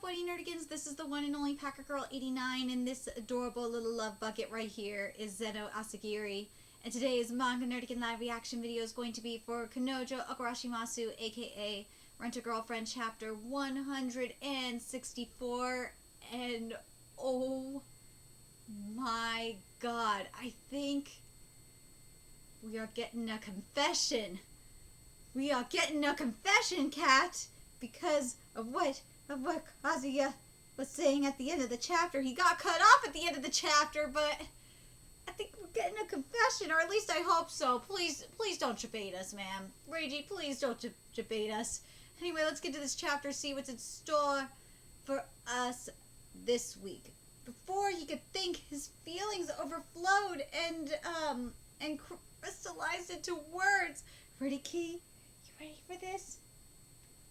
Buddy Nerdigans? This is the one and only Packer Girl 89, and this adorable little love bucket right here is Zeno Asagiri. And today's Manga Nerdigan live reaction video is going to be for Kanojo Okarishimasu, aka Rent-A-Girlfriend chapter 164. And oh my god, I think we are getting a confession. We are getting a confession, Cat, because of what Kazuya was saying at the end of the chapter. He got cut off at the end of the chapter, but I think we're getting a confession, or at least I hope so. Please don't debate us, ma'am. Reiji, please don't debate us. Anyway, let's get to this chapter, see what's in store for us this week. Before he could think, his feelings overflowed and crystallized into words. Ready, Key? You ready for this?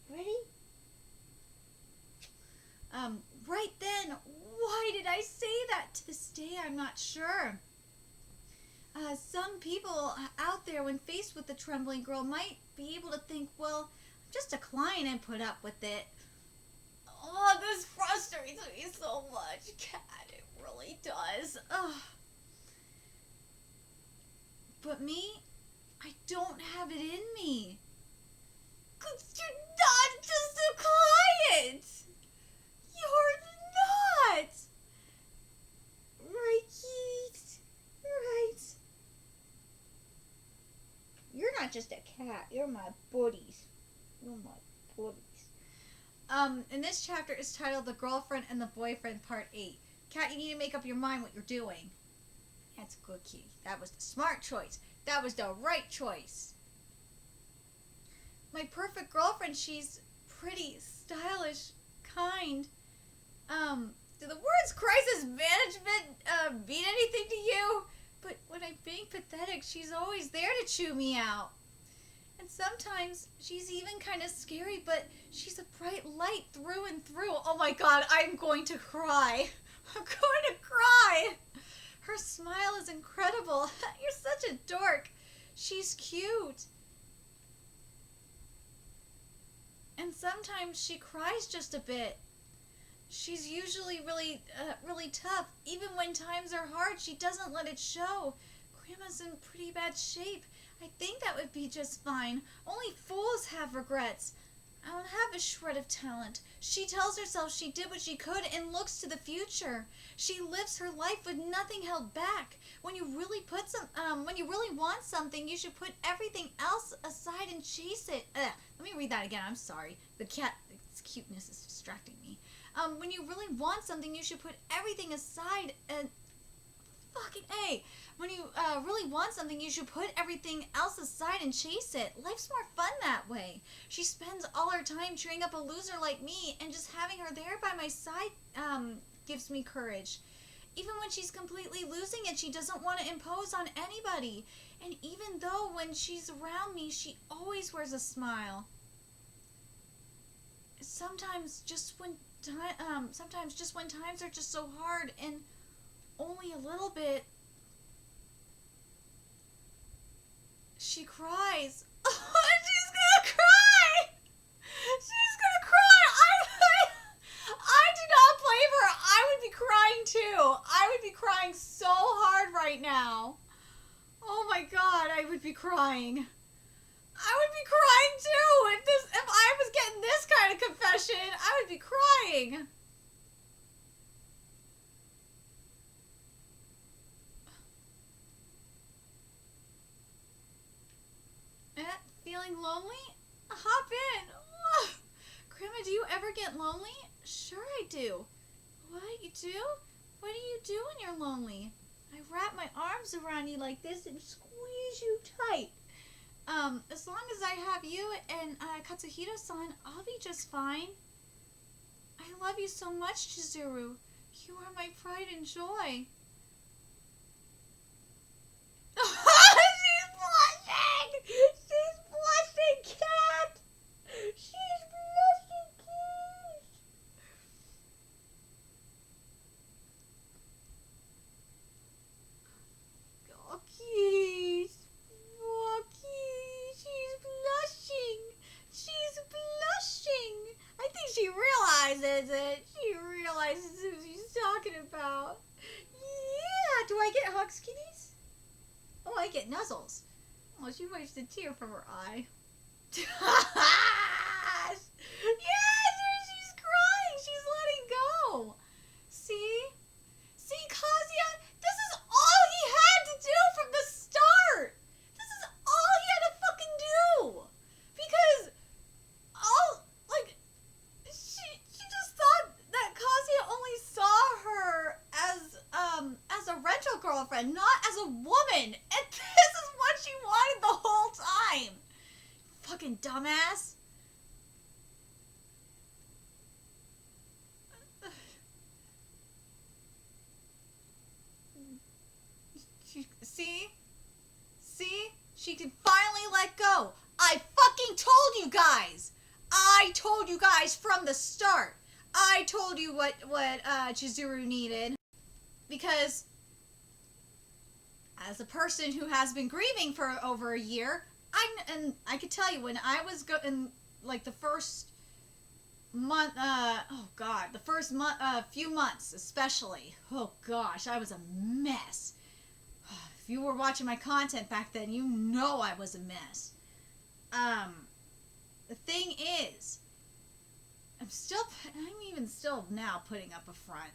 Ready? Right then, why did I say that? To this day, I'm not sure. Some people out there, when faced with the trembling girl, might be able to think, well, I'm just a client and put up with it. Oh, this frustrates me so much, Cat. It really does. Ugh. But me, I don't have it in me. 'Cause you're not just a client. You're not! Right, Keith? Right. You're not just a cat. You're my buddies. You're my buddies. And this chapter is titled The Girlfriend and the Boyfriend Part 8. Cat, you need to make up your mind what you're doing. That's good, Keith. That was the smart choice. That was the right choice. My perfect girlfriend, she's pretty, stylish, kind. Do the words crisis management mean anything to you? But when I'm being pathetic, she's always there to chew me out. And sometimes she's even kind of scary, but she's a bright light through and through. Oh my god, I'm going to cry. I'm going to cry. Her smile is incredible. You're such a dork. She's cute. And sometimes she cries just a bit. She's usually really tough. Even when times are hard, she doesn't let it show. Grandma's in pretty bad shape. I think that would be just fine. Only fools have regrets. I don't have a shred of talent. She tells herself she did what she could and looks to the future. She lives her life with nothing held back. When you really want something, you should put everything else aside and chase it. Let me read that again. I'm sorry. The cat's cuteness is distracting me. When you really want something, you should put everything aside and... Fucking A! When you really want something, you should put everything else aside and chase it. Life's more fun that way. She spends all her time cheering up a loser like me, and just having her there by my side gives me courage. Even when she's completely losing it, she doesn't want to impose on anybody. And even though when she's around me, she always wears a smile. Sometimes just when times are just so hard and only a little bit, she cries. She's gonna cry! She's gonna cry! I do not blame her. I would be crying too. I would be crying so hard right now. Oh my god, I would be crying. I would be crying too. If I was getting this kind of confession, I would be crying. Feeling lonely? Hop in. Ugh. Grandma, do you ever get lonely? Sure I do. What, you do? What do you do when you're lonely? I wrap my arms around you like this and squeeze you tight. As long as I have you and Katsuhito-san, I'll be just fine. I love you so much, Chizuru. You are my pride and joy. She's blushing! She's blushing, Cat! She's blushing, Cat! Oh, Keith. Oh, Keith. She's blushing. She's blushing. I think she realized realizes it. She realizes who she's talking about. Yeah, do I get hugs, kitties? Oh, I get nuzzles. Oh, she wiped a tear from her eye. Yes! She's crying. She's letting go. See? See, Kazuya? This is all he had to do from the start. This is all he had to fucking do. Because she just thought that Kazuya only saw her as a rental girlfriend, not as a woman. And this is what she wanted the whole time. Fucking dumbass. See? She can finally let go. I fucking told you guys. I told you guys from the start. I told you what Chizuru needed. Because as a person who has been grieving for over a year, I could tell you when I was in like the first month, the first month, few months especially. Oh gosh, I was a mess. If you were watching my content back then, you know I was a mess. The thing is, I'm even still now putting up a front.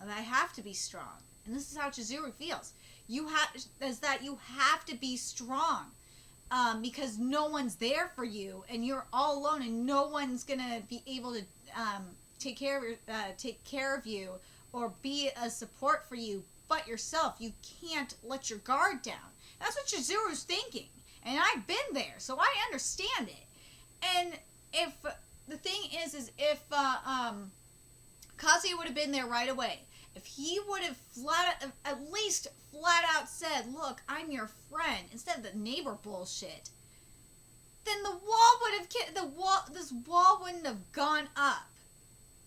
I have to be strong. And this is how Chizuru feels. You have to be strong. Because no one's there for you, and you're all alone, and no one's gonna be able to take care of you or be a support for you but yourself. You can't let your guard down. That's what Chizuru's thinking, and I've been there, so I understand it. And if the thing is if Kazuya would have been there right away, if he would have at least flat out said, "Look, I'm your friend," instead of the neighbor bullshit, then this wall wouldn't have gone up.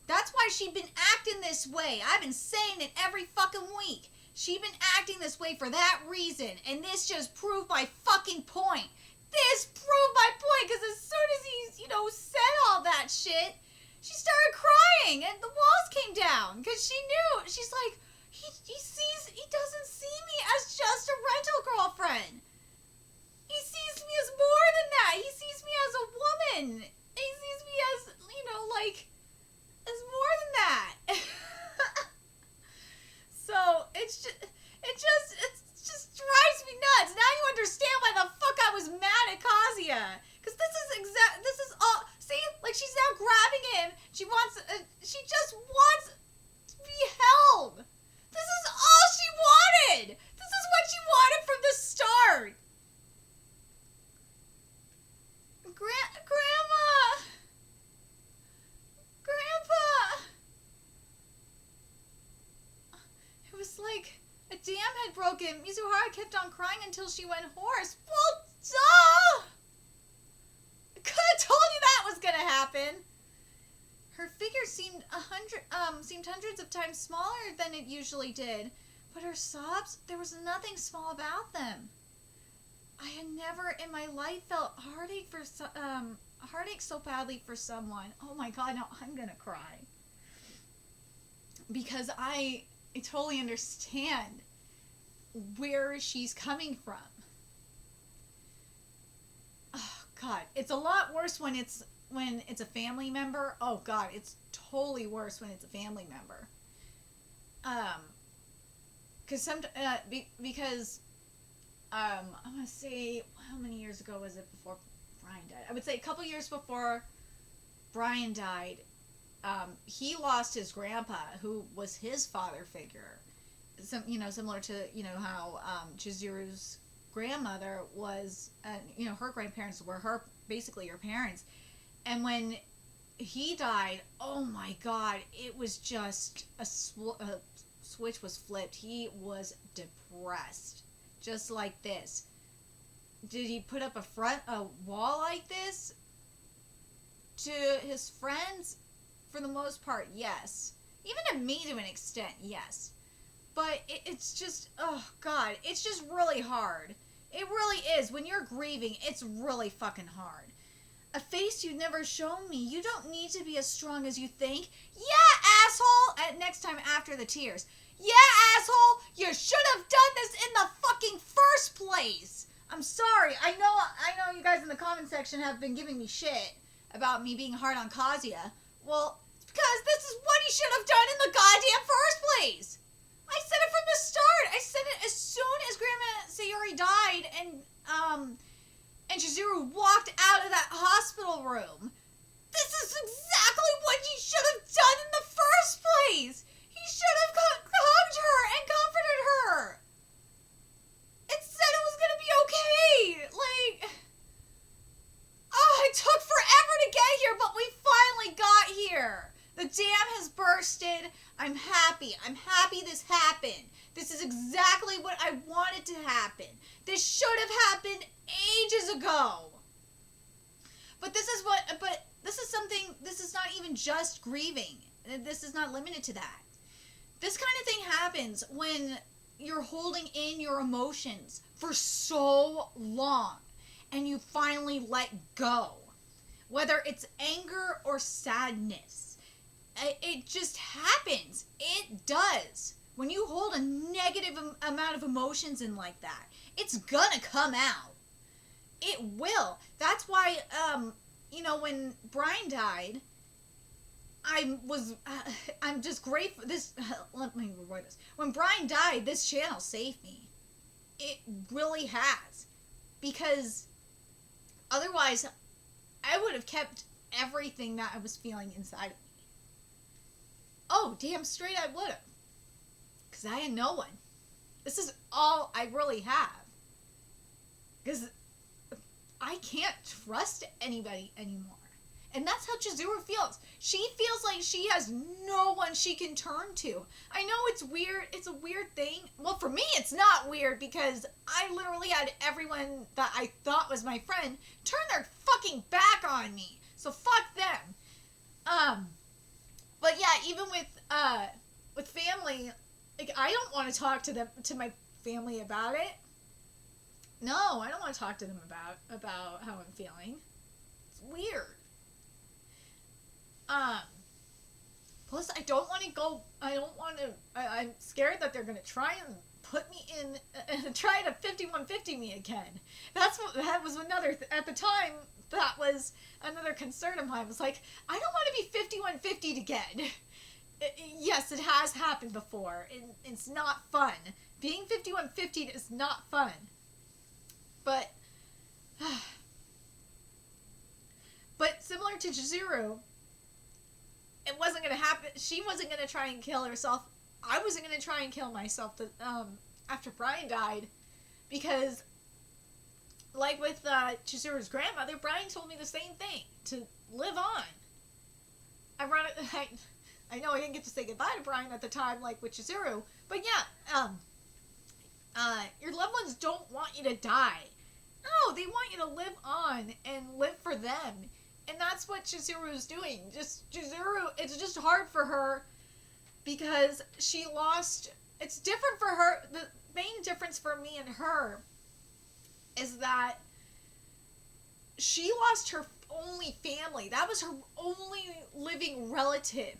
That's why she'd been acting this way. I've been saying it every fucking week. She'd been acting this way for that reason, and this just proved my fucking point. This proved my point, because as soon as he, said all that shit, she started crying, and the walls came down, because she knew. She's like, he doesn't see me as just a rental girlfriend. He sees me as more than that. He sees me as a woman. He sees me as, as more than that. So, it just drives me nuts. Now you understand why the fuck I was mad at Kazuya. Because this is all, see, she's now grabbing him. She just wants to be held. This is all she wanted. This is what she wanted from the start. Grandpa. It was like a dam had broken. Mizuhara kept on crying until she went hoarse. Well, duh! I could have told you that was gonna happen. Her figure seemed hundreds of times smaller than it usually did, but her sobs, there was nothing small about them. I had never in my life felt heartache so badly for someone. Oh my god, now I'm gonna cry. Because I totally understand where she's coming from. Oh god, it's a lot worse when it's a family member. Oh god, it's totally worse when it's a family member. Because I'm gonna say, how many years ago was it before Brian died? I would say a couple years before Brian died, he lost his grandpa, who was his father figure. Similar to how Chizuru's grandmother was, her grandparents were basically her parents. And when he died, oh my god, it was just a switch was flipped. He was depressed, just like this. Did he put up a wall like this to his friends? For the most part, yes. Even to me, to an extent, yes. But it's just, oh god, it's just really hard. It really is. When you're grieving, it's really fucking hard. A face you've never shown me. You don't need to be as strong as you think. Yeah, asshole! Next time after the tears. Yeah, asshole! You should have done this in the fucking first place! I'm sorry. I know you guys in the comment section have been giving me shit about me being hard on Kazuya. Well, it's because this is what he should have done in the goddamn first place! I said it from the start! I said it as soon as Grandma Sayori died and Chizuru walked out of that hospital room. This is exactly what he should have done in the first place! He should have hugged her and comforted her! It said it was gonna be okay! Like... Oh, it took forever to get here, but we finally got here! The dam has bursted. I'm happy. I'm happy this happened. This is exactly what I wanted to happen. This should have happened ages ago. But this is something, this is not even just grieving. This is not limited to that. This kind of thing happens when you're holding in your emotions for so long and you finally let go. Whether it's anger or sadness. It just happens. It does. When you hold a negative amount of emotions in like that, it's gonna come out. It will. That's why, when Brian died, I'm just grateful. Let me reword this. When Brian died, this channel saved me. It really has. Because otherwise, I would have kept everything that I was feeling inside of me. Oh, damn straight I would have. Because I had no one. This is all I really have. Because I can't trust anybody anymore. And that's how Chizuru feels. She feels like she has no one she can turn to. I know it's weird. It's a weird thing. Well, for me, it's not weird because I literally had everyone that I thought was my friend turn their fucking back on me. So fuck them. But yeah, even with family, like I don't want to talk to my family about it. No, I don't want to talk to them about how I'm feeling. It's weird. Plus I don't want to go. I'm scared that they're gonna try and put me in, try to 5150 me again. That was another at the time. That was another concern of mine. Was like, I don't want to be 5150'd again. Yes, it has happened before. It's not fun. Being 5150'd is not fun. But similar to Chizuru, it wasn't going to happen. She wasn't going to try and kill herself. I wasn't going to try and kill myself after Brian died. Because like with Chizuru's grandmother, Brian told me the same thing. To live on. I know I didn't get to say goodbye to Brian at the time, like with Chizuru. But yeah, your loved ones don't want you to die. No, they want you to live on and live for them. And that's what Chizuru's doing. Chizuru, it's just hard for her because she lost... It's different for her. The main difference for me and her is that she lost her only family. That was her only living relative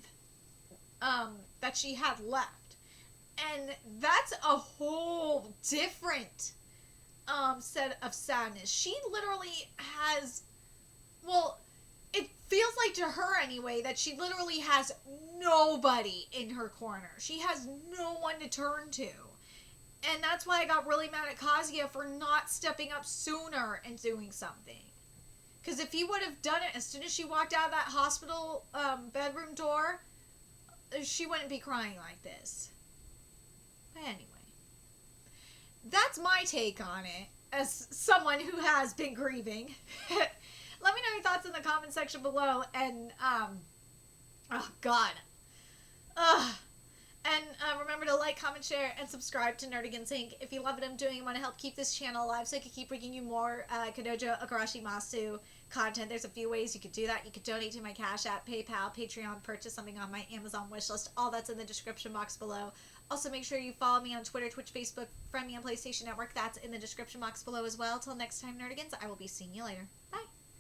that she had left. And that's a whole different set of sadness. She literally has... Well, it feels like to her anyway that she literally has nobody in her corner. She has no one to turn to. And that's why I got really mad at Kazuya for not stepping up sooner and doing something. Because if he would have done it as soon as she walked out of that hospital bedroom door, she wouldn't be crying like this. Anyway. That's my take on it as someone who has been grieving. Let me know your thoughts in the comment section below. And, oh God. And remember to like, comment, share, and subscribe to Nerdigans Inc. If you love what I'm doing and want to help keep this channel alive so I can keep bringing you more Kanojo, Okarishimasu content, there's a few ways you could do that. You could donate to my Cash App, PayPal, Patreon, purchase something on my Amazon wishlist. All that's in the description box below. Also, make sure you follow me on Twitter, Twitch, Facebook, friend me on PlayStation Network. That's in the description box below as well. Till next time, Nerdigans, I will be seeing you later.